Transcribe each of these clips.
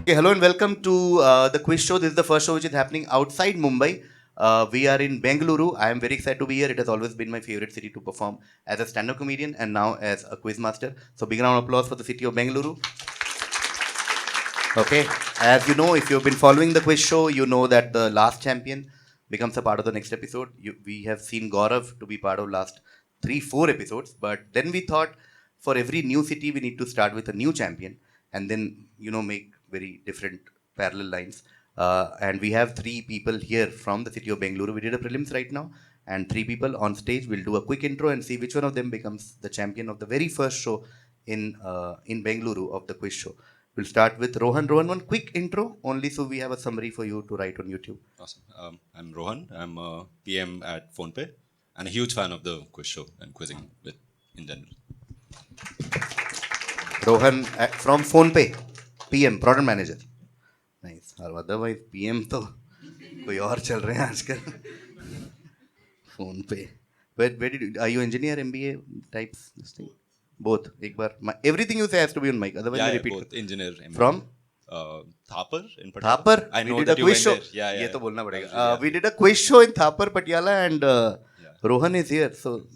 Okay, hello and welcome to the quiz show. This is the first show which is happening outside Mumbai. We are in Bangalore. I am very excited to be here. It has always been my favorite city to perform as a stand-up comedian and now as a quiz master. So big round of applause for the city of Bangalore. Okay, as you know, if you've been following the quiz show, you know that the last champion becomes a part of the next episode. We have seen Gaurav to be part of last 3-4 episodes, but then we thought for every new city we need to start with a new champion and then make very different parallel lines. And we have three people here from the city of Bangalore. We did a prelims right now, and three people on stage. We'll do a quick intro and see which one of them becomes the champion of the very first show in Bangalore of the quiz show. We'll start with Rohan. Rohan, one quick intro, only so we have a summary for you to write on YouTube. Awesome. I'm Rohan. I'm a PM at PhonePe and a huge fan of the quiz show and quizzing in general. Rohan from PhonePe, PM, Product Manager. Nice. Otherwise, PM तो कोई और चल रहे हैं आजकल. PhonePe. Where did you, are you engineer, MBA types? This thing? Both. एक बार. Everything you say has to be on mic. Otherwise, I repeat. Both engineer. MBA. From? Thapar in Patiala. Thapar. I know we did that a you quiz went show. there. Yeah. ये तो बोलना पड़ेगा. We did a quiz show in Thapar, Patiala, and Rohan is here, so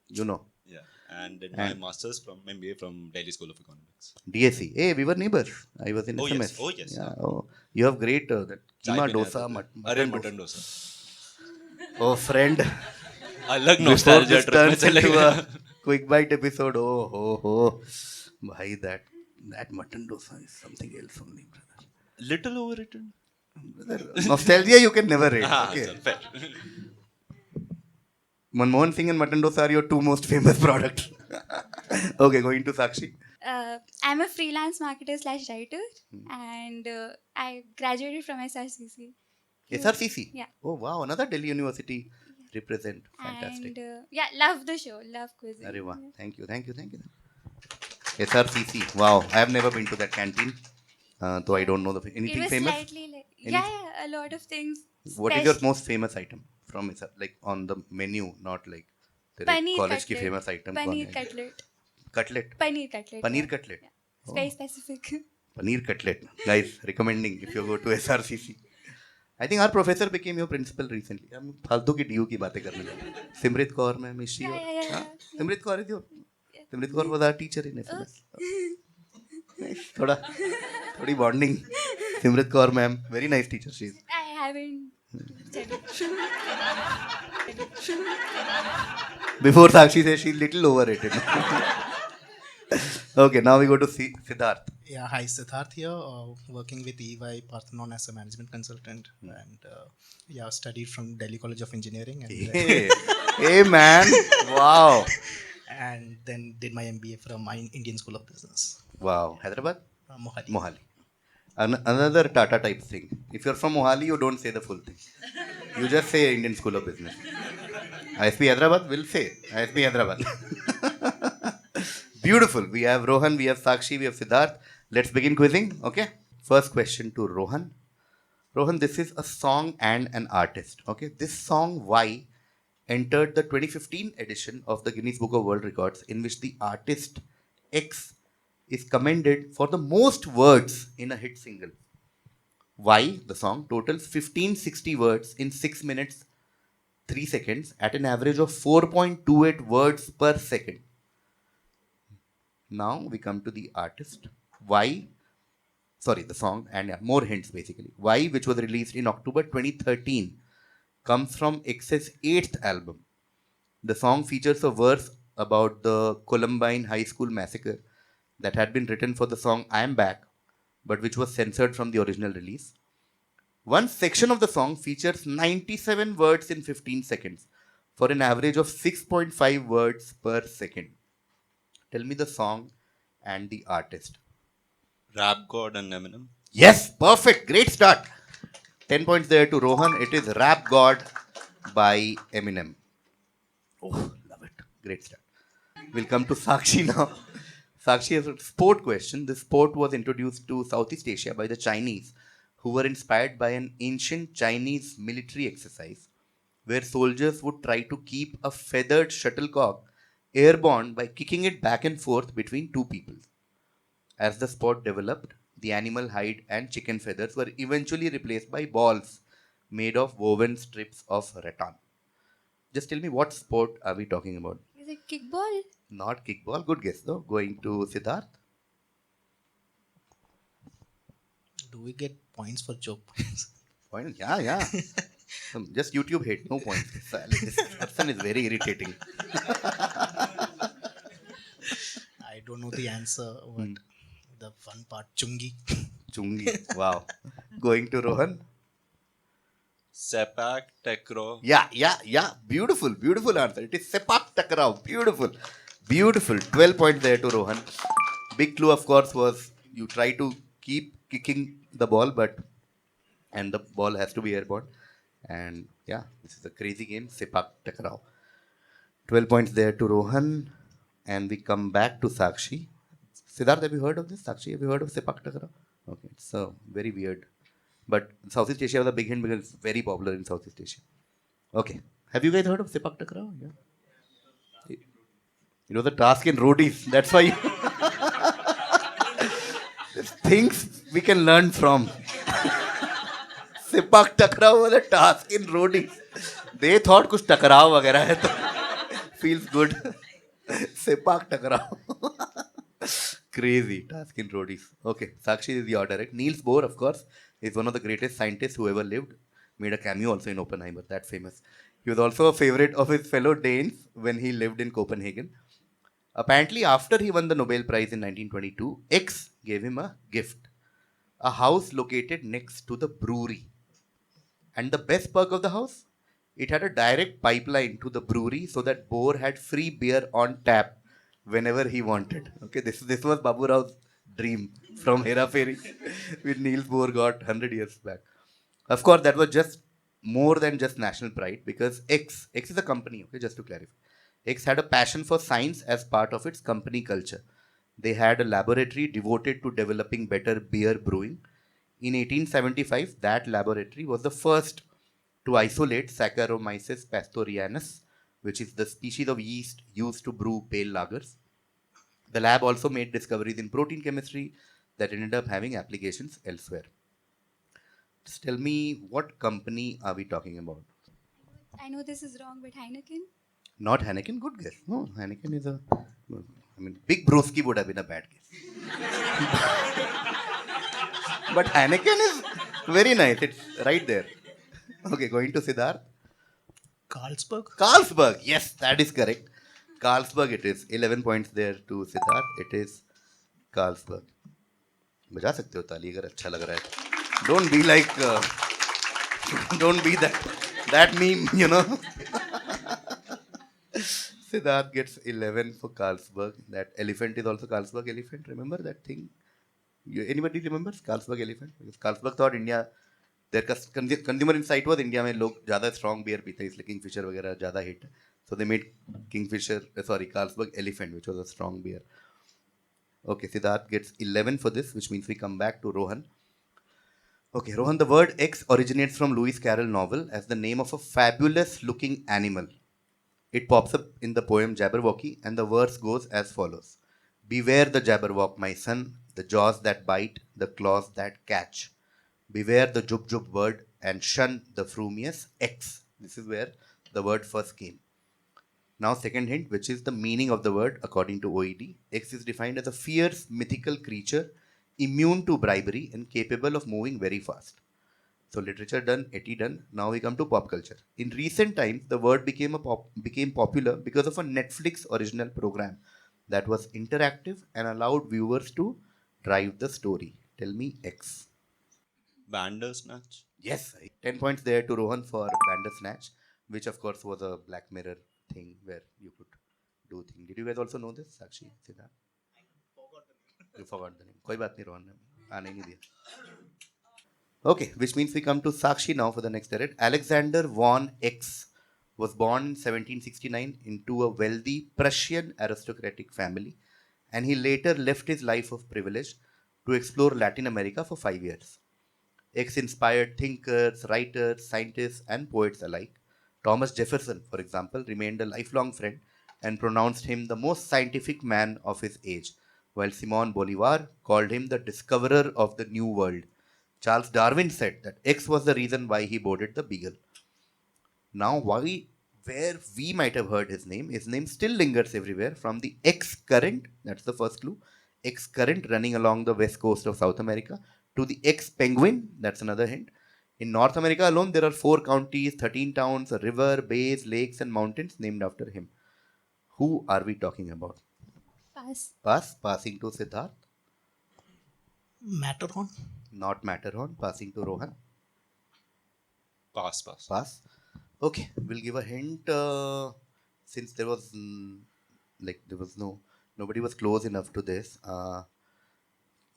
you know. Yeah. And did my masters from MBA from Delhi School of Economics. DSC. Hey, we were neighbors. I was in SMS. Yes. Oh yes. Yeah. Oh, you have great that keema dosa, mutton dosa. Oh, friend. अलग Before nostalgia this trip turns में चले into गए. a quick bite episode. Oh. Bhai, that mutton dosa is something else only, brother. Little overrated. Brother, nostalgia you can never rate. Okay. Fair. Manmohan Singh and mutton dosa are your two most famous products. Okay, going to Sakshi. I'm a freelance marketer / writer, and I graduated from SRCC. SRCC? Yeah. Oh, wow. Another Delhi University represent. Fantastic. And love the show, love quizzing. Arey wow. Thank you. SRCC. Wow. I have never been to that canteen. Though I don't know anything It was famous. slightly a lot of things. What is your most famous item from SR? Like on the menu, not like Paneer college ki cutlet. famous item. Paneer cutlet. Cutlet. Paneer cutlet. Paneer cutlet. Yeah. It's very specific. Paneer cutlet. Guys, recommending if you go to SRCC. I think our professor became your principal recently. हम फालतू की DU की बातें करने लगे. Simrit Kaur ma'am is she? Yeah. Simrit Kaur is your. Simrit Kaur was our teacher in SMS. Nice. थोड़ी bonding. Simrit Kaur ma'am, very nice teacher she is. I haven't said it. Before Sakshi says she's little overrated. Okay, now we go to Siddharth. Yeah, hi, Siddharth here, working with EY Parthenon as a management consultant, and studied from Delhi College of Engineering, and, Hey man, wow. and then did my MBA from my Indian School of Business. Wow, Hyderabad? Mohali. Mohali. Another Tata type thing. If you're from Mohali, you don't say the full thing. You just say Indian School of Business. ISP Hyderabad will say ISP Hyderabad. Beautiful. We have Rohan, we have Sakshi, we have Siddharth. Let's begin quizzing. Okay. First question to Rohan. Rohan, this is a song and an artist. Okay. This song Y entered the 2015 edition of the Guinness Book of World Records, in which the artist X is commended for the most words in a hit single. Y, the song, totals 1560 words in 6 minutes 3 seconds at an average of 4.28 words per second. Now we come to the artist. The song, and more hints basically. Y, which was released in October 2013, comes from X's 8th album. The song features a verse about the Columbine High School massacre that had been written for the song I Am Back, but which was censored from the original release. One section of the song features 97 words in 15 seconds for an average of 6.5 words per second. Tell me the song and the artist. Rap God and Eminem. Yes, perfect. Great start. 10 points there to Rohan. It is Rap God by Eminem. Oh, love it. Great start. We'll come to Sakshi now. Sakshi has a sport question. This sport was introduced to Southeast Asia by the Chinese, who were inspired by an ancient Chinese military exercise where soldiers would try to keep a feathered shuttlecock airborne by kicking it back and forth between two people. As the sport developed, the animal hide and chicken feathers were eventually replaced by balls made of woven strips of rattan. Just tell me what sport are we talking about? Is it kickball? Not kickball. Good guess though. Going to Siddharth. Do we get points for joke points? Point. Yeah, yeah. Just YouTube hate. No points. This person is very irritating. I don't know the answer, but the fun part, chungi. Chungi. Wow. Going to Rohan. Sepak Takraw. Yeah, yeah, yeah. Beautiful, beautiful answer. It is Sepak Takraw. Beautiful. Beautiful. 12 points there to Rohan. Big clue, of course, was you try to keep kicking the ball, and the ball has to be airborne. And yeah, this is a crazy game. Sepak Takraw. 12 points there to Rohan. And we come back to Sakshi. Siddharth, have you heard of this? Sakshi, have you heard of Sepak Takraw? Okay, it's very weird. But Southeast Asia was a big hint because it's very popular in Southeast Asia. Okay. Have you guys heard of Sepak Takraw? Yeah. It was a task in roadies. That's why things we can learn from. Sepak Takraw was a task in roadies. They thought कुछ टकराव वगैरह है तो feels good. Sepak Takraw. Crazy task in roadies. Okay, Sakshi is the order, right? Niels Bohr, of course, is one of the greatest scientists who ever lived. Made a cameo also in Oppenheimer, that famous. He was also a favorite of his fellow Danes when he lived in Copenhagen. Apparently, after he won the Nobel Prize in 1922, X gave him a gift. A house located next to the brewery. And the best perk of the house? It had a direct pipeline to the brewery so that Bohr had free beer on tap whenever he wanted. Okay, this was Babu Rao's dream from Hera Fairy, which Niels Bohr got 100 years back. Of course, that was just more than just national pride because X is a company, okay, just to clarify. X had a passion for science as part of its company culture. They had a laboratory devoted to developing better beer brewing. In 1875, that laboratory was the first to isolate Saccharomyces pastorianus, which is the species of yeast used to brew pale lagers. The lab also made discoveries in protein chemistry that ended up having applications elsewhere. Just tell me, what company are we talking about? I know this is wrong, but Heineken? Not Heineken, good guess. No, Heineken is Big Broski would have been a bad guess. But Heineken is very nice. It's right there. Okay, going to Siddharth. Carlsberg? Carlsberg. Yes, that is correct. Carlsberg it is. 11 points there to Siddharth. It is Carlsberg. बजा सकते हो ताली अगर अच्छा लग रहा है. Don't be like, don't be that meme, you know. Siddharth gets 11 for Carlsberg. That elephant is also Carlsberg elephant. Remember that thing? Anybody remembers Carlsberg elephant? Because Carlsberg thought India, their consumer insight was India में लोग ज़्यादा strong beer पीते हैं इसलिए Kingfisher वगैरह ज़्यादा hit है. So they made Carlsberg elephant, which was a strong beer. Okay, Siddharth gets 11 for this, which means we come back to Rohan. Okay, Rohan, the word X originates from Lewis Carroll novel as the name of a fabulous looking animal. It pops up in the poem Jabberwocky, and the verse goes as follows. Beware the Jabberwock, my son, the jaws that bite, the claws that catch. Beware the Jub bird and shun the frumious X. This is where the word first came. Now, second hint, which is the meaning of the word according to OED. X is defined as a fierce mythical creature immune to bribery and capable of moving very fast. So literature done, etty done. Now we come to pop culture. In recent times, the word became popular because of a Netflix original program that was interactive and allowed viewers to drive the story. Tell me X. Bandersnatch. Yes, 10 points there to Rohan for Bandersnatch, which of course was a Black Mirror thing where you could do things. Did you guys also know this, Sakshi, Siddharth? You forgot the name. कोई बात नहीं रोहन ने आने नहीं दिया. Okay, which means we come to Sakshi now for the next edit. Alexander von X was born in 1769 into a wealthy Prussian aristocratic family, and he later left his life of privilege to explore Latin America for 5 years. X inspired thinkers, writers, scientists, and poets alike. Thomas Jefferson, for example, remained a lifelong friend and pronounced him the most scientific man of his age. while Simon Bolivar called him the discoverer of the New World. Charles Darwin said that X was the reason why he boarded the Beagle. Now, where we might have heard his name still lingers everywhere from the X current, that's the first clue, X current running along the west coast of South America, to the X penguin, that's another hint. In North America alone, there are 4 counties, 13 towns, a river, bays, lakes, and mountains named after him. Who are we talking about? Pass. Passing to Siddharth. Matterhorn. Not Matterhorn, passing to Rohan. Pass. Pass. Okay, we'll give a hint. Since there was nobody was close enough to this.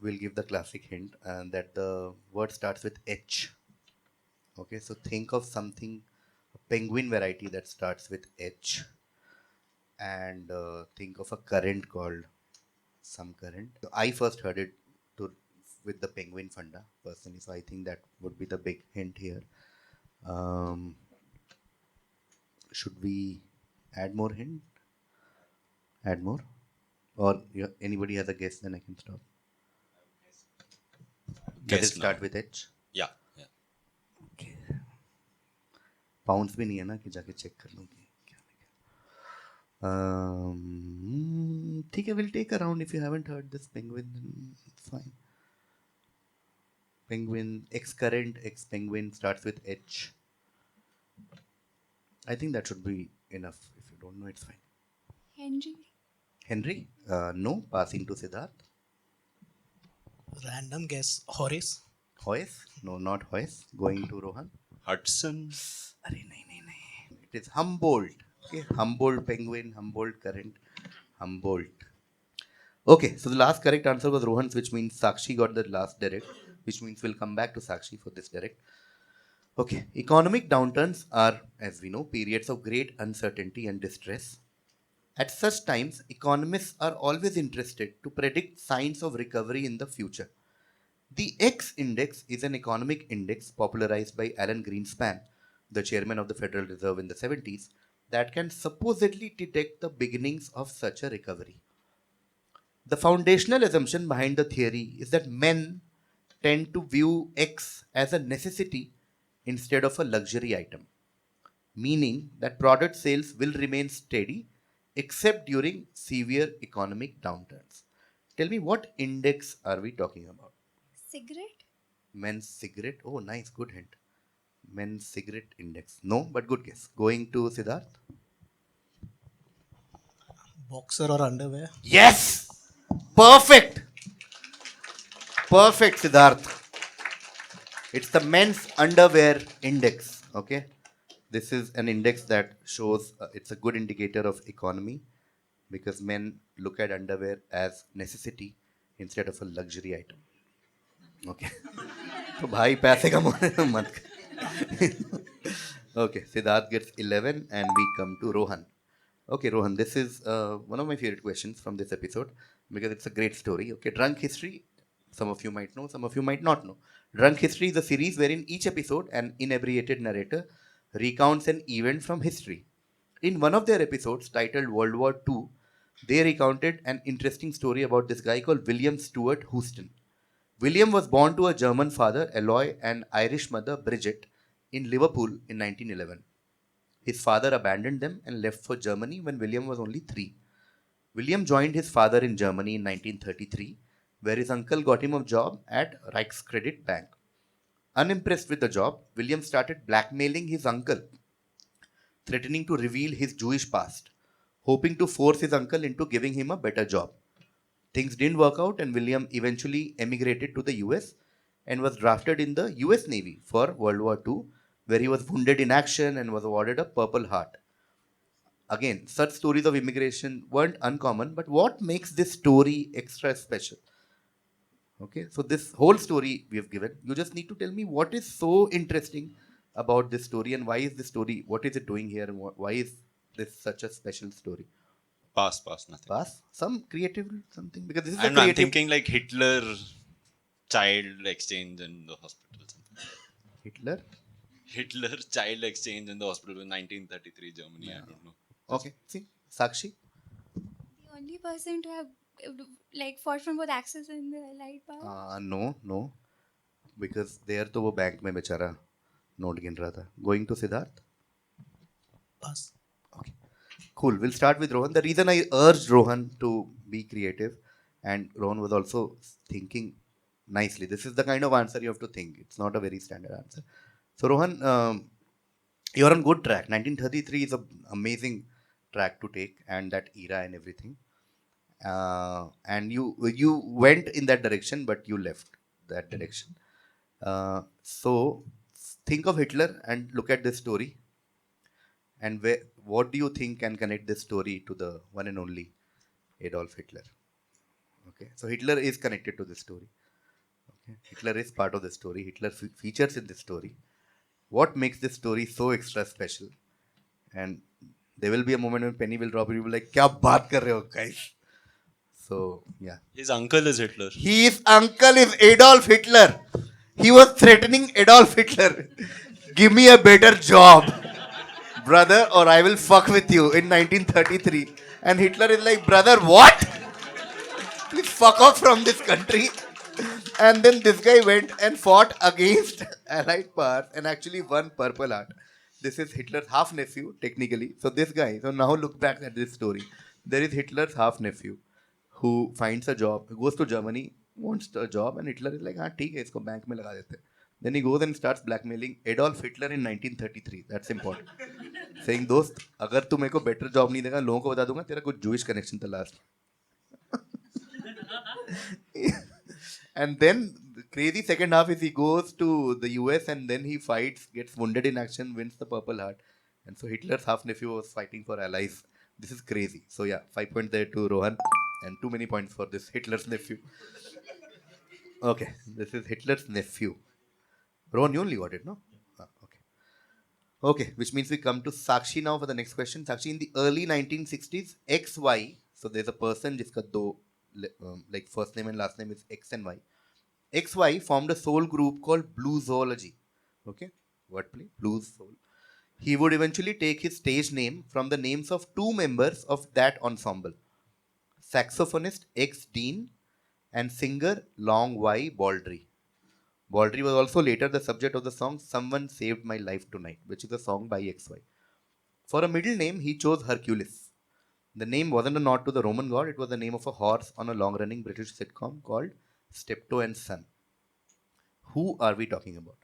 We'll give the classic hint, and that the word starts with H. Okay, so think of something, a penguin variety that starts with H, and think of a current called some current. So I first heard it with the penguin funda personally, so I think that would be the big hint here. Um, should we add more hint? Add more? Or anybody has a guess, then I can stop. Does it Guess start now. with H? Yeah. Okay. Pounds भी नहीं है ना कि जाके check कर लूँ कि क्या लिखा ठीक है we'll take a round if you haven't heard this penguin then it's fine. Penguin, X current, X penguin starts with H. I think that should be enough. If you don't know, it's fine. Henry. Henry? No. Passing to Siddharth. Random guess. Horace. Hoyes? No, not Hoyes. Going to Rohan. Hudson. Arey, nahi. It is Humboldt. Okay, Humboldt penguin, Humboldt current, Humboldt. Okay, so the last correct answer was Rohan's, which means Sakshi got the last direct, which means we'll come back to Sakshi for this direct. Okay, economic downturns are, as we know, periods of great uncertainty and distress. At such times, economists are always interested to predict signs of recovery in the future. The X index is an economic index popularized by Alan Greenspan, the chairman of the Federal Reserve in the 70s, that can supposedly detect the beginnings of such a recovery. The foundational assumption behind the theory is that men tend to view X as a necessity instead of a luxury item, meaning that product sales will remain steady except during severe economic downturns. Tell me, what index are we talking about? Cigarette. Men's cigarette? Oh, nice, good hint. Men's cigarette index. No, but good guess. Going to Siddharth? Boxer or underwear. Yes! Perfect! Perfect, Siddharth. It's the men's underwear index. Okay? This is an index that shows it's a good indicator of economy because men look at underwear as necessity instead of a luxury item. Okay. तो भाई पैसे कमाने में मत कर. Okay, Siddharth gets 11 and we come to Rohan. Okay, Rohan, this is one of my favorite questions from this episode because it's a great story. Okay, Drunk History, some of you might know, some of you might not know. Drunk History is a series wherein each episode an inebriated narrator recounts an event from history. In one of their episodes titled World War II, they recounted an interesting story about this guy called William Stewart Houston. William was born to a German father, Eloy, and Irish mother, Bridget, in Liverpool in 1911. His father abandoned them and left for Germany when William was only 3. William joined his father in Germany in 1933, where his uncle got him a job at Reichskredit Bank. Unimpressed with the job, William started blackmailing his uncle, threatening to reveal his Jewish past, hoping to force his uncle into giving him a better job. Things didn't work out, and William eventually emigrated to the US and was drafted in the US Navy for World War II, where he was wounded in action and was awarded a Purple Heart. Again, such stories of immigration weren't uncommon, but what makes this story extra special? Okay, so this whole story we have given. You just need to tell me what is so interesting about this story and why is this story, what is it doing here, and why is this such a special story? Pass. Nothing. Pass? Some creative something? Because this is a I'm creative. thinking like Hitler child exchange in the hospital. Hitler? Hitler child exchange in the hospital in 1933 Germany. I don't know. Okay, see, Sakshi? The only person to have like fought from both Axis and the Allied power? No, because there तो वो bank में बेचारा note गिन रहा था. Going to Siddharth. Pass. Okay. Cool. We'll start with Rohan. The reason I urged Rohan to be creative, and Rohan was also thinking nicely. This is the kind of answer you have to think. It's not a very standard answer. So, Rohan, you're on good track. 1933 is an amazing track to take, and that era and everything. And you went in that direction, but you left that direction. So, think of Hitler and look at this story. And what do you think can connect this story to the one and only Adolf Hitler? Okay, so Hitler is connected to this story. Okay, Hitler is part of the story. Hitler features in this story. What makes this story so extra special? And there will be a moment when Penny will drop. You will be like, "क्या बात कर रहे हो, guys?" So yeah, His uncle is Hitler. his uncle is Adolf Hitler. He was threatening Adolf Hitler. Give me a better job, brother, or I will fuck with you in 1933. And Hitler is like, brother, what? Please fuck off from this country. And then this guy went and fought against Allied powers and actually won Purple Heart. This is Hitler's half nephew, technically. So this guy, so now look back at this story. There is Hitler's half nephew who finds a job, goes to Germany, wants a job, and Hitler is like, हाँ ठीक है, इसको bank में लगा देते हैं. Then he goes and starts blackmailing Adolf Hitler in 1933. That's important. Saying, दोस्त, अगर तू मेरे को better job नहीं देगा, लोगों को बता दूंगा तेरा कुछ Jewish connection था last. And then the crazy second half is he goes to the US and then he fights, gets wounded in action, wins the Purple Heart. And so Hitler's half nephew was fighting for allies. This is crazy. So yeah, 5 points there to Rohan and too many points for this Hitler's nephew. Okay, this is Hitler's nephew. Rohan, you only got it, no? Okay. Okay, which means we come to Sakshi now for the next question. Sakshi, in the early 1960s, XY, so there's a person jiska do, like first name and last name is X and Y. XY formed a soul group called Blue Zoology. Okay, wordplay, Blues Soul. He would eventually take his stage name from the names of two members of that ensemble, saxophonist X Dean and singer Long Y Baldry. Baldry was also later the subject of the song Someone Saved My Life Tonight, which is a song by XY. For a middle name, he chose Hercules. The name wasn't a nod to the Roman god, it was the name of a horse on a long running British sitcom called Steptoe and Son. Who are we talking about?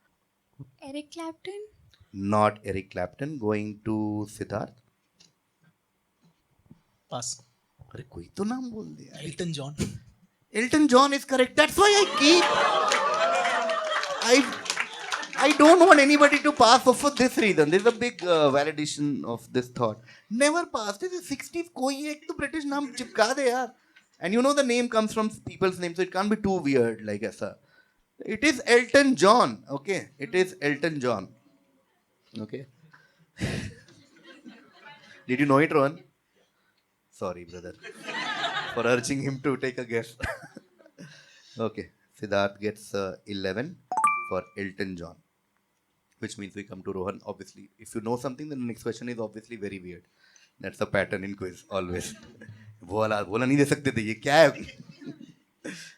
Eric Clapton? Not Eric Clapton. Going to Siddharth. Pass. अरे कोई तो नाम बोल दिया. Elton John. Elton John is correct. That's why I don't want anybody to pass for this reason. There's a big validation of this thought. Never pass. This is 60s. कोई एक तो British नाम चिपका दे यार. And you know the name comes from people's names, so it can't be too weird like ऐसा. It is Elton John. Okay, it is Elton John. Okay. Did you know it, Rohan? Sorry, brother, for urging him to take a guess. Okay, Siddharth gets 11 for Elton John, which means we come to Rohan. Obviously, if you know something, then the next question is obviously very weird. That's a pattern in quiz always. बोला नहीं दे सकते थे ये क्या है?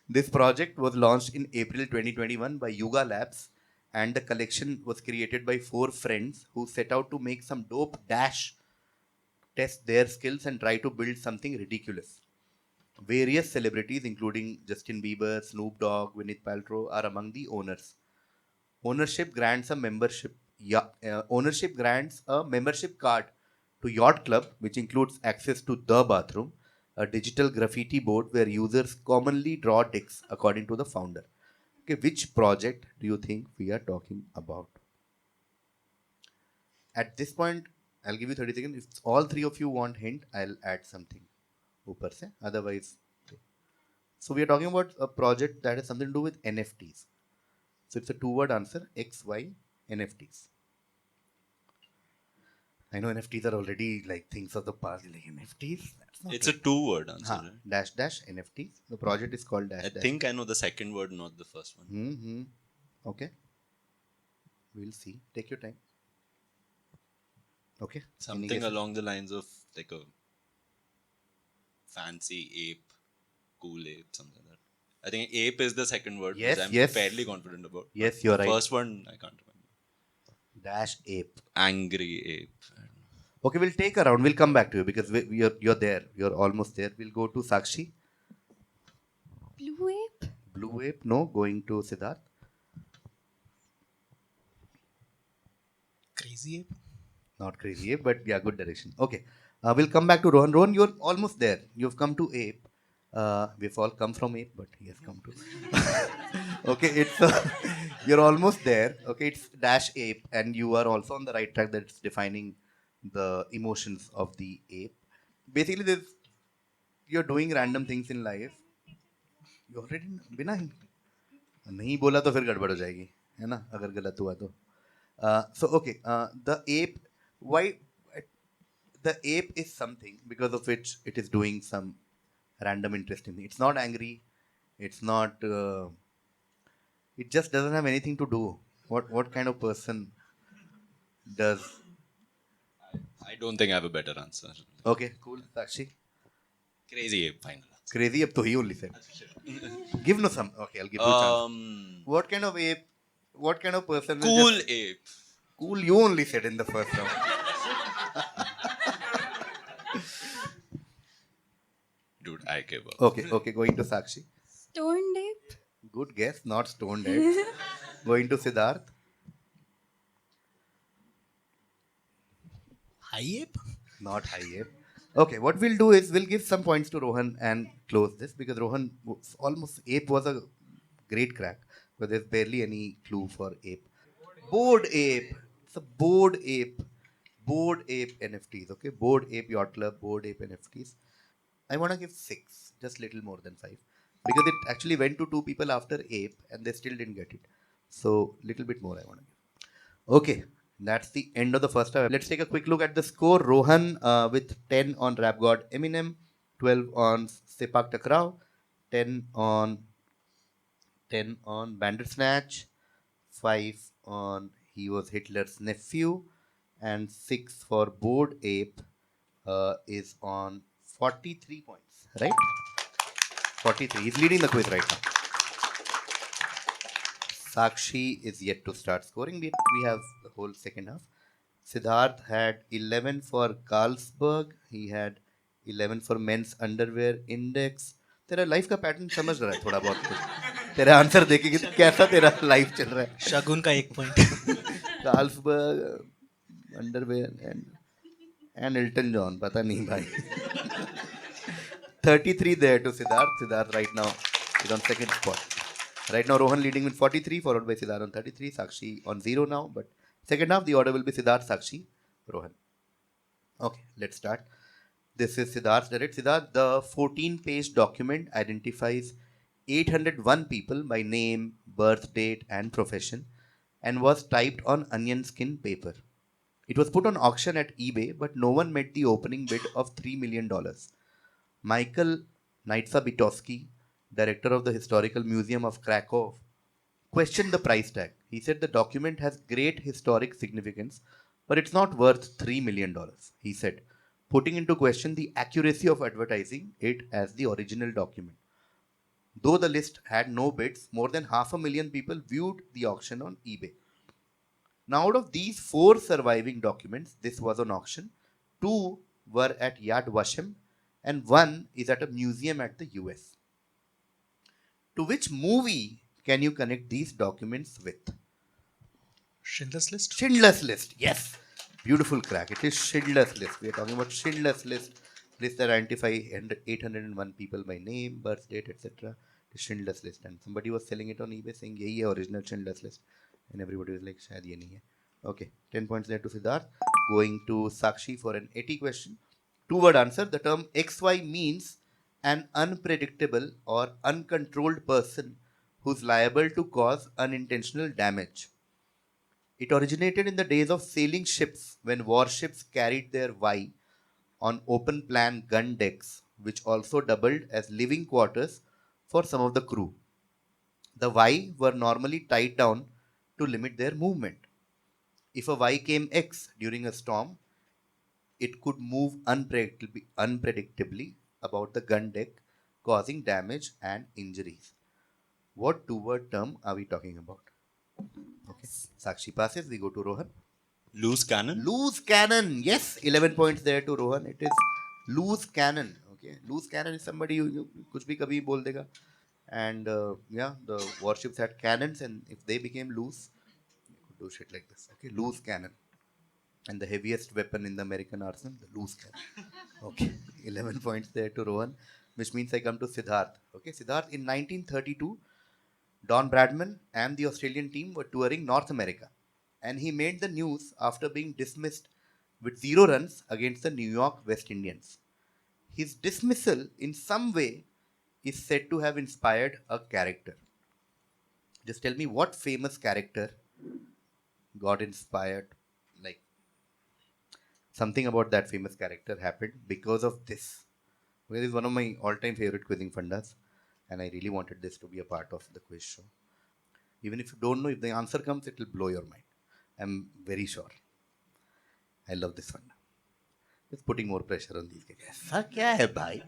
This project was launched in April 2021 by Yuga Labs, and the collection was created by 4 friends who set out to make some dope dash, test their skills, and try to build something ridiculous. Various celebrities, including Justin Bieber, Snoop Dogg, Gwyneth Paltrow, are among the owners. Ownership grants a membership card to Yacht Club, which includes access to the bathroom, a digital graffiti board where users commonly draw dicks, according to the founder. Okay, which project do you think we are talking about? At this point, I'll give you 30 seconds. If all 3 of you want hint, I'll add something. ऊपर से. Otherwise, so we are talking about a project that has something to do with NFTs. So it's a 2-word answer. XY NFTs. I know NFTs are already like things of the past. Like NFTs. That's not It's a 2-word answer. Haan, Right? dash dash NFTs. The project is called dash I dash. think I know the second word, not the first one. Mm-hmm. Okay. We'll see. Take your time. Okay. Any Something guesses? along the lines of like a fancy ape Cool ape, something like that. I think ape is the second word, Yes, which I'm yes. fairly confident about. Yes, But you're the right. first one, I can't remember. Dash ape. Angry ape. I don't know. Okay, we'll take a round. We'll come back to you because you're there. You're almost there. We'll go to Sakshi. Blue ape? Blue ape. No. Going to Siddharth. Crazy ape. Not crazy ape, but yeah, good direction. Okay. We'll come back to Rohan. Rohan, you're almost there. You've come to ape. We've all come from ape, but he has come to. Okay, it's you're almost there. Okay, it's dash ape, and you are also on the right track. That's defining the emotions of the ape. Basically, you're doing random things in life. You already बिना ही नहीं बोला तो फिर गड़बड़ हो जाएगी है ना अगर गलत हुआ तो so okay the ape why the ape is something because of which it is doing some random interesting thing. It's not angry. It's not. It just doesn't have anything to do. What kind of person does? I don't think I have a better answer. Okay, cool. Sakshi, Crazy ape, final answer. crazy ape. To he only said. Give no some. Okay, I'll give you a chance. What kind of ape? What kind of person? Will Cool just, ape. cool. You only said in the first round. Dude, I give up. Okay, okay. Going to Sakshi. Stoned ape? Good guess. Not stoned ape. Going to Siddharth. High ape. Not high ape. Okay, what we'll do is we'll give some points to Rohan and close this because Rohan almost ape was a great crack, but there's barely any clue for ape. Bored ape. It's a bored ape. Bored ape NFTs. Okay, bored ape yacht club. Bored ape NFTs. I want to give 6, just little more than 5, because it actually went to 2 people after ape and they still didn't get it. So little bit more I want to give. Okay, that's the end of the first half. Let's take a quick look at the score. Rohan with 10 on Rap God Eminem, 12 on Sepak Takraw, 10 on 10 on Bandersnatch, 5 on He Was Hitler's Nephew, and 6 for Bored Ape is on 43 points, right? 43. He's leading the quiz right now. Sakshi is yet to start scoring. We have the whole second half. Siddharth had 11 for Carlsberg. He had 11 for men's underwear index. तेरा life का pattern समझ रहा है थोड़ा बहुत कुछ तेरा answer देखे कि कैसा तेरा लाइफ चल रहा है शगुन का 1 point. Carlsberg underwear and Elton John पता नहीं भाई 33 there to Siddharth. Siddharth right now is on second spot. Right now Rohan leading with 43, followed by Siddharth on 33, Sakshi on 0 now. But second half the order will be Siddharth, Sakshi, Rohan. Okay, let's start. This is Siddharth's direct. Siddharth, the 14-page document identifies 801 people by name, birth date, and profession, and was typed on onion skin paper. It was put on auction at eBay, but no one met the opening bid of $3 million. Michael Nitsabitowski, director of the Historical Museum of Krakow, questioned the price tag. He said the document has great historic significance, but it's not worth $3 million, he said, putting into question the accuracy of advertising it as the original document. Though the list had no bids, more than 500,000 people viewed the auction on eBay. Now, out of these 4 surviving documents, this was on auction. 2 were at Yad Vashem, and 1 is at a museum at the US. To which movie can you connect these documents with? Schindler's List. Schindler's List. Yes. Beautiful crack. It is Schindler's List. We are talking about Schindler's List. List that identify 801 people by name, birth date, etc. The Schindler's List. And somebody was selling it on eBay saying, yehi hai original Schindler's List. And everybody was like, shayad ye nahi hai. Okay. 10 points there to Siddharth. Going to Sakshi for an 80 question. 2-word answer. The term XY means an unpredictable or uncontrolled person who's liable to cause unintentional damage. It originated in the days of sailing ships when warships carried their Y on open plan gun decks, which also doubled as living quarters for some of the crew. The Y were normally tied down to limit their movement. If a Y came X during a storm, it could move unpredictably about the gun deck, causing damage and injuries. What two-word term are we talking about? Okay. Sakshi passes. We go to Rohan. Loose cannon. Loose cannon. Yes, 11 points there to Rohan. It is loose cannon. Okay, loose cannon is somebody you कुछ भी कभी बोल देगा. And yeah, the warships had cannons, and if they became loose, you could do shit like this. Okay, loose cannon. And the heaviest weapon in the American arsenal, the loose cannon. Okay, 11 points there to Rohan, which means I come to Siddharth. Okay, Siddharth, in 1932, Don Bradman and the Australian team were touring North America, and he made the news after being dismissed with 0 runs against the New York West Indians. His dismissal, in some way, is said to have inspired a character. Just tell me what famous character got inspired, like something about that famous character happened because of this. Well, this is one of my all-time favorite quizzing fundas, and I really wanted this to be a part of the quiz show. Even if you don't know, if the answer comes, it will blow your mind. I'm very sure. I love this funda. Just putting more pressure on these guys. ऐसा क्या है भाई?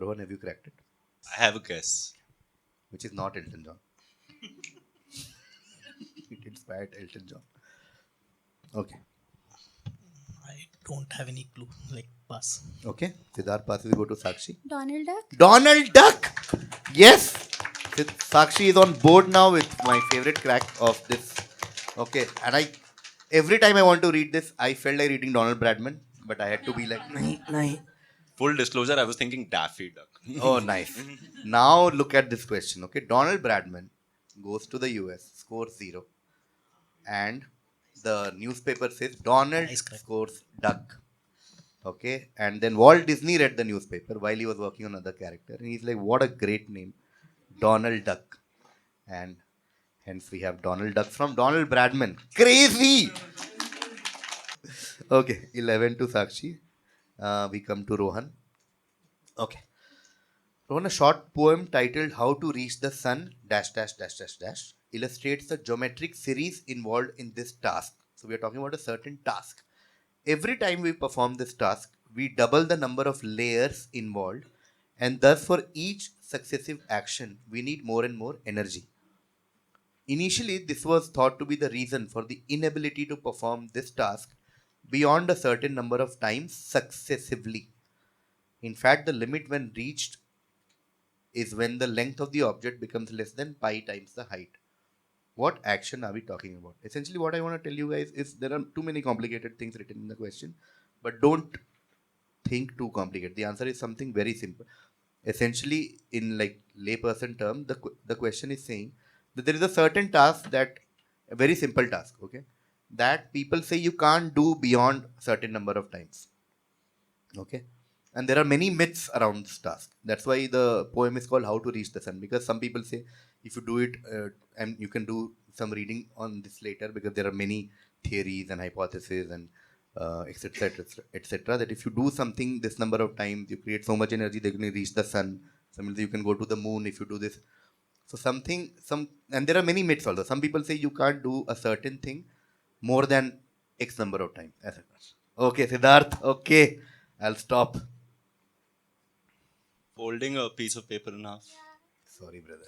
Rohan, have you cracked it? I have a guess. Which is not Elton John. It inspired Elton John. Okay. I don't have any clue. Like pass. Okay. Siddharth passes. We go to Sakshi. Donald Duck. Donald Duck. Yes. Sakshi is on board now with my favorite crack of this. Okay. And every time I want to read this, I felt like reading Donald Bradman, but I had to be like, nahi. Full disclosure, I was thinking Daffy Duck. Oh, nice. Now look at this question. Okay. Donald Bradman goes to the US, scores 0. And the newspaper says Donald Nice crack. scores duck. Okay. And then Walt Disney read the newspaper while he was working on another character. And he's like, what a great name. Donald Duck. And hence we have Donald Duck from Donald Bradman. Crazy! Okay. 11 to Sakshi. We come to Rohan. Okay. Rohan, a short poem titled How to Reach the Sun dash dash dash dash dash illustrates the geometric series involved in this task. So we are talking about a certain task. Every time we perform this task, we double the number of layers involved, and thus for each successive action, we need more and more energy. Initially, this was thought to be the reason for the inability to perform this task beyond a certain number of times successively. In fact, the limit when reached is when the length of the object becomes less than pi times the height. What action are we talking about? Essentially, what I want to tell you guys is there are too many complicated things written in the question, but don't think too complicated. The answer is something very simple. Essentially, in like layperson term, the question is saying that there is a certain task that a very simple task, okay, that people say you can't do beyond a certain number of times. Okay. And there are many myths around this task. That's why the poem is called How to Reach the Sun, because some people say if you do it, and you can do some reading on this later, because there are many theories and hypotheses and etc. etc. That if you do something this number of times, you create so much energy that you can reach the sun. Similarly, you can go to the moon if you do this. So and there are many myths also. Some people say you can't do a certain thing more than X number of times. Okay, Siddharth. Okay, I'll stop. Folding a piece of paper in half. Sorry, brother.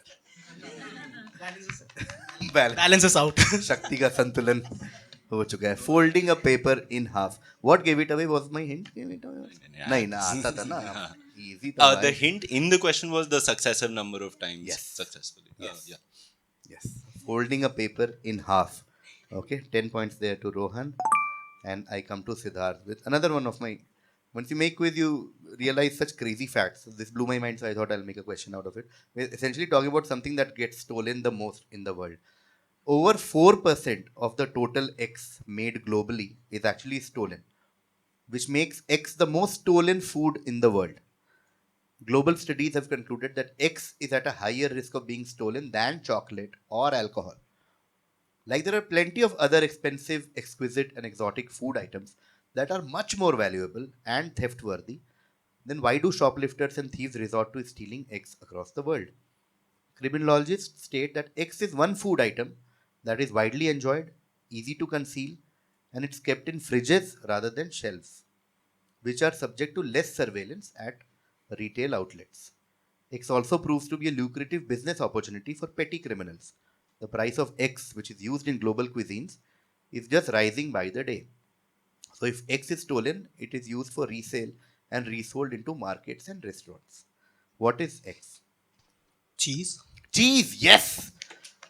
Balance is out. शक्ति का संतुलन हो चुका है. Folding a paper in half. What gave it away? Was my hint? Gave it away? Yeah. नहीं ना, आता था ना. Easy था. The hint in the question was the successive number of times Yes. successfully. Yes. Yeah. Yes. Folding a paper in half. Okay. 10 points there to Rohan. And I come to Siddharth with another one of my. Once you make quiz, you realize such crazy facts. So this blew my mind, so I thought I'll make a question out of it. We're essentially talking about something that gets stolen the most in the world. Over 4% of the total eggs made globally is actually stolen, which makes eggs the most stolen food in the world. Global studies have concluded that eggs is at a higher risk of being stolen than chocolate or alcohol. Like there are plenty of other expensive, exquisite, and exotic food items that are much more valuable and theft worthy, then why do shoplifters and thieves resort to stealing eggs across the world? Criminologists state that eggs is one food item that is widely enjoyed, easy to conceal, and it's kept in fridges rather than shelves. which are subject to less surveillance at retail outlets. X also proves to be a lucrative business opportunity for petty criminals. The price of X, which is used in global cuisines, is just rising by the day. So if X is stolen, it is used for resale and resold into markets and restaurants. What is X? Cheese. Cheese, yes!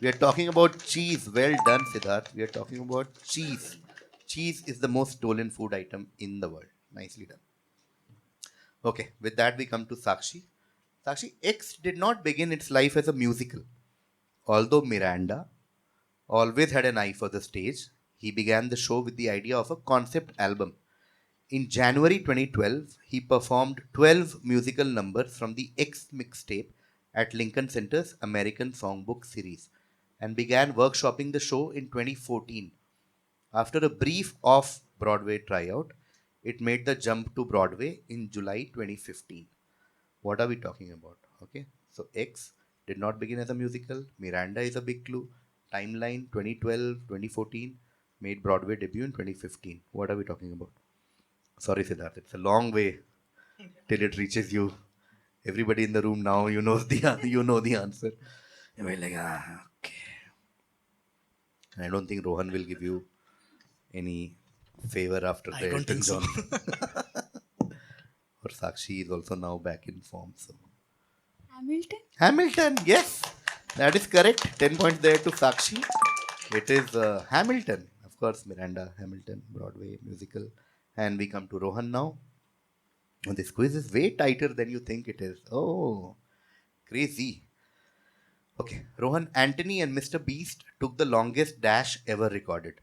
We are talking about cheese. Well done, Siddharth. We are talking about cheese. Cheese is the most stolen food item in the world. Nicely done. Okay, with that we come to Sakshi. Sakshi, X did not begin its life as a musical. Although Miranda always had an eye for the stage, he began the show with the idea of a concept album. In January 2012, he performed 12 musical numbers from the X mixtape at Lincoln Center's American Songbook series and began workshopping the show in 2014. After a brief off Broadway tryout, it made the jump to Broadway in July 2015. What are we talking about? Okay, so X did not begin as a musical. Miranda is a big clue. Timeline 2012, 2014, made Broadway debut in 2015. What are we talking about? Sorry, Siddharth, it's a long way till it reaches you. Everybody in the room now, you know the answer. You're like, okay. I don't think Rohan will give you any favor after I the don't Elton think so. John. Or Sakshi is also now back in form. So Hamilton? Hamilton, yes, that is correct. 10 points there to Sakshi. It is Hamilton, of course. Miranda, Hamilton, Broadway musical, and we come to Rohan now. And this quiz is way tighter than you think it is. Oh, crazy. Okay, Rohan, Anthony and Mr. Beast took the longest dash ever recorded.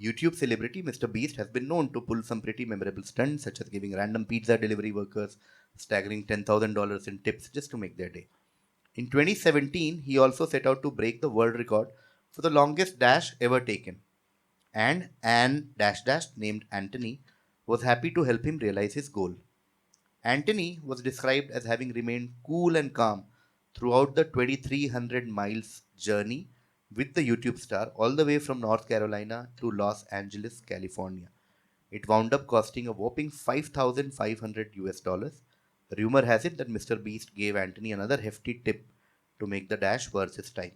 YouTube celebrity Mr. Beast has been known to pull some pretty memorable stunts, such as giving random pizza delivery workers staggering $10,000 in tips just to make their day. In 2017, he also set out to break the world record for the longest dash ever taken. And Anne dash dash named Anthony was happy to help him realize his goal. Anthony was described as having remained cool and calm throughout the 2,300 miles journey with the YouTube star all the way from North Carolina to Los Angeles, California. It wound up costing a whopping 5,500 US dollars. Rumor has it that Mr. Beast gave Anthony another hefty tip to make the dash worth his time.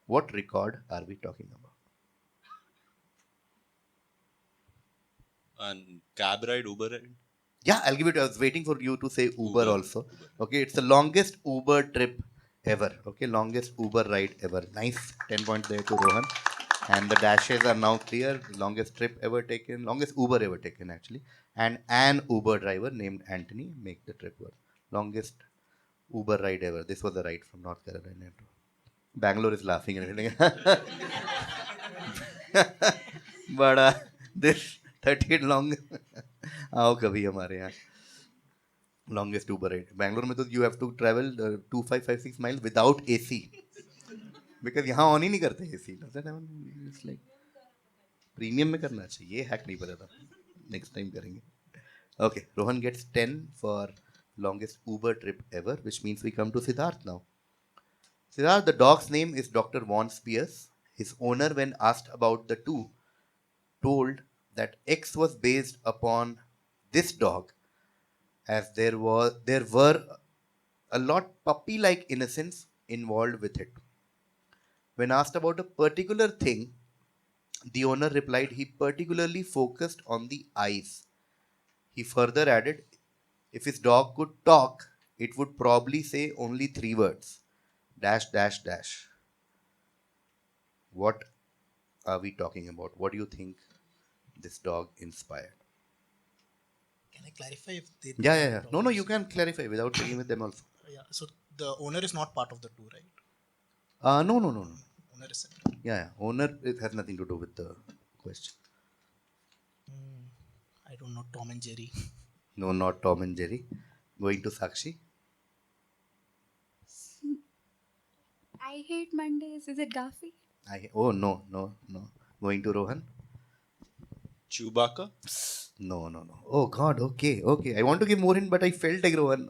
What record are we talking about? And cab ride, Uber ride? Yeah, I'll give it. I was waiting for you to say Uber Uber. also. Okay, it's the longest Uber trip ever. Okay, longest Uber ride ever. Nice. 10 points there to Rohan. And the dashes are now clear. Longest trip ever taken. Longest Uber ever taken, actually. And an Uber driver named Anthony make the trip worth. Longest Uber ride ever. This was a ride from North Carolina to Bangalore is laughing and everything. But this 38 long आओ कभी हमारे यहाँ longest Uber ride Bangalore में तो you have to travel 2556 miles without AC because यहाँ on ही नहीं करते AC it's like premium में करना चाहिए ये हैक नहीं पता था नेक्स्ट टाइम करेंगे okay Rohan gets 10 for longest Uber trip ever which means we come to Siddharth now. Siddharth, the dog's name is Dr. Von Spears. His owner, when asked about the two, told that X was based upon this dog as there were a lot puppy-like innocence involved with it. When asked about a particular thing, the owner replied he particularly focused on the eyes. He further added, if his dog could talk, it would probably say only three words dash dash dash. What are we talking about? What do you think this dog inspired? Can I clarify if they? Yeah. No, you can clarify without checking with them also. Yeah. So the owner is not part of the two, right? No. Owner is separate. Yeah. Owner, it has nothing to do with the question. I don't know. Tom and Jerry. No, not Tom and Jerry. Going to Sakshi. I hate Mondays. Is it Garfield? Oh, no. Going to Rohan. Chewbacca? No. Oh, God. Okay. I want to give more hint, but I felt like Rohan.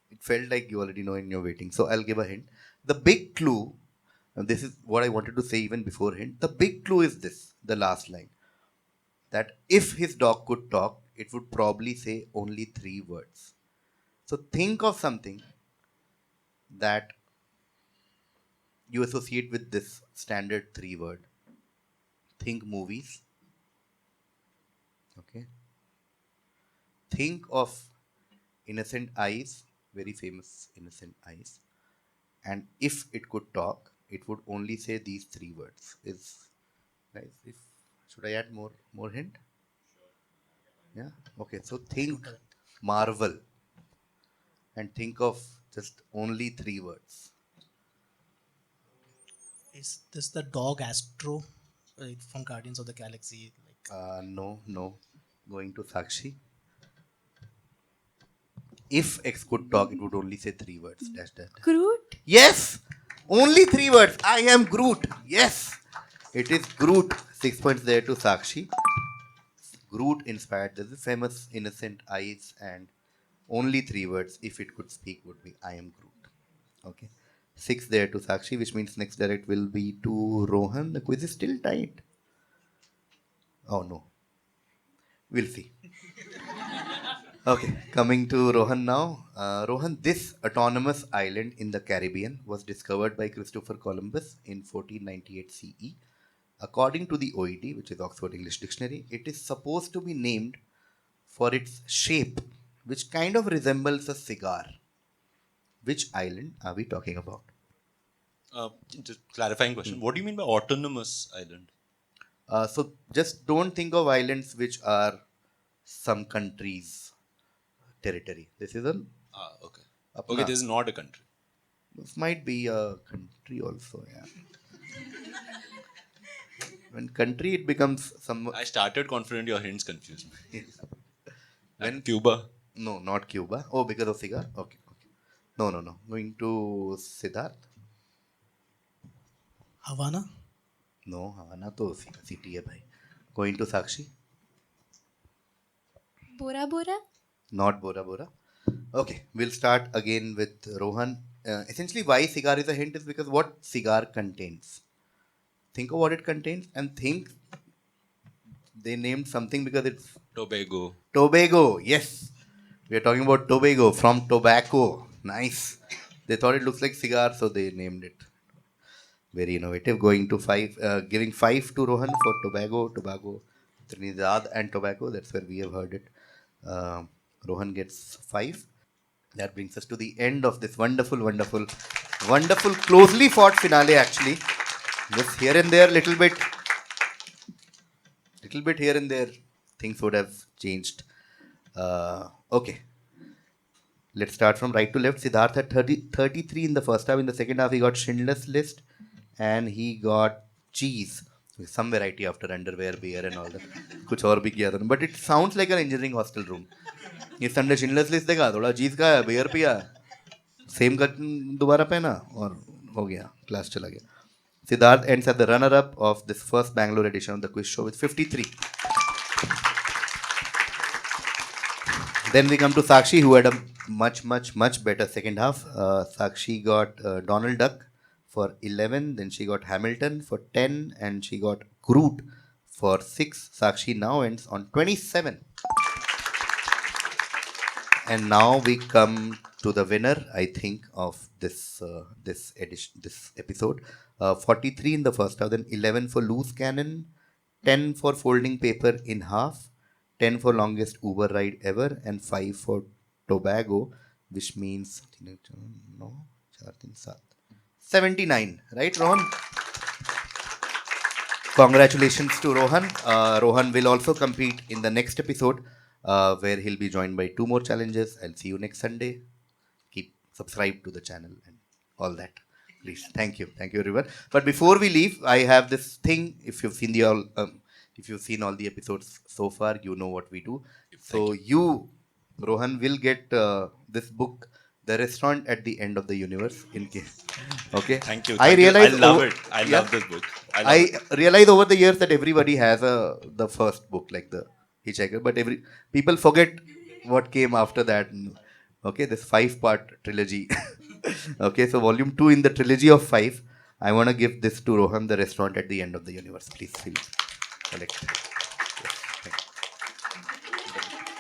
It felt like you already know and you're waiting. So I'll give a hint. The big clue, and this is what I wanted to say even before hint. The big clue is this, the last line. That if his dog could talk, it would probably say only 3 words. So think of something that you associate with this standard 3 word. Think movies. Okay. Think of Innocent Eyes, very famous Innocent Eyes. And if it could talk, it would only say these 3 words. Is nice. If should I add more hint? Yeah. Okay. So think Marvel and think of just only 3 words. Is this the dog Astro from Guardians of the Galaxy? No. Going to Sakshi. If X could talk, it would only say 3 words. Dash dash. Dash. Groot? Yes, only 3 words. I am Groot. Yes, it is Groot. 6 points there to Sakshi. Groot inspired the famous innocent eyes and only 3 words. If it could speak, would be I am Groot. Okay, 6 there to Sakshi, which means next direct will be to Rohan. The quiz is still tight. Oh no, we'll see. Okay, coming to Rohan now. Rohan, this autonomous island in the Caribbean was discovered by Christopher Columbus in 1498 CE. According to the OED, which is Oxford English Dictionary, it is supposed to be named for its shape, which kind of resembles a cigar. Which island are we talking about? Just clarifying question. What do you mean by autonomous island? So just don't think of islands which are some country's territory. This is a Okay. Apna. Okay, this is not a country. This might be a country also, yeah. When country it becomes some. I started confident, your hints confused me. When Cuba. No, not Cuba. Oh, because of cigar. Okay. No. Going to Siddharth. Havana? No, Havana to city hai bhai. Going to Sakshi. Bora Bora? Not Bora Bora. Okay, we'll start again with Rohan. Essentially, why cigar is a hint is because what cigar contains. Think of what it contains and think they named something because it's Tobago. Tobago. Yes, we are talking about Tobago from tobacco. Nice. They thought it looks like cigar, so they named it. Very innovative. Going to 5, giving 5 to Rohan for Tobago, Trinidad and Tobago. That's where we have heard it. Rohan gets 5. That brings us to the end of this wonderful, closely fought finale. Actually, just here and there, little bit here and there, things would have changed. Okay. Let's start from right to left. Siddharth had 33 in the first half. In the second half, he got Schindler's List and he got cheese. With some variety after underwear, beer and all that. कुछ और भी किया था. But it sounds like an engineering hostel room. ये Sunday Schindler's List देखा, थोड़ा चीज खाया, beer पिया, सेम का दोबारा पहना और हो गया, क्लास चला गया. Siddharth ends at the runner-up of this first Bangalore edition of the quiz show with 53. Then we come to Sakshi, who had a much better second half. Sakshi got Donald Duck for 11, then she got Hamilton for 10, and she got Groot for 6. Sakshi now ends on 27. And now we come to the winner, I think, of this episode. 43 in the first half, then 11 for loose cannon, 10 for folding paper in half, 10 for longest Uber ride ever, and 5 for Tobago, which means 79. Right, Rohan? Congratulations to Rohan. Rohan will also compete in the next episode, where he'll be joined by 2 more challenges. I'll see you next Sunday. Keep subscribe to the channel and all that. Please. Thank you everyone. But before we leave, I have this thing. If you've seen all the episodes so far, you know what we do. So you, Rohan, will get this book, The Restaurant at the End of the Universe. In case, okay. Thank you. I realize I love it. I love this book. I realize over the years that everybody has the first book, like the Hitchhiker, but people forget what came after that. Okay, this 5-part trilogy. Okay, so volume 2 in the trilogy of 5. I want to give this to Rohan, The Restaurant at the End of the Universe. Please collect. Yes, thank you.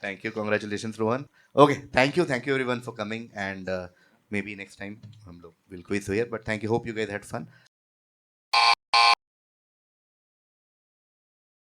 Thank you. Congratulations, Rohan. Okay, thank you everyone for coming, and maybe next time हम लोग will quiz here. But thank you. Hope you guys had fun.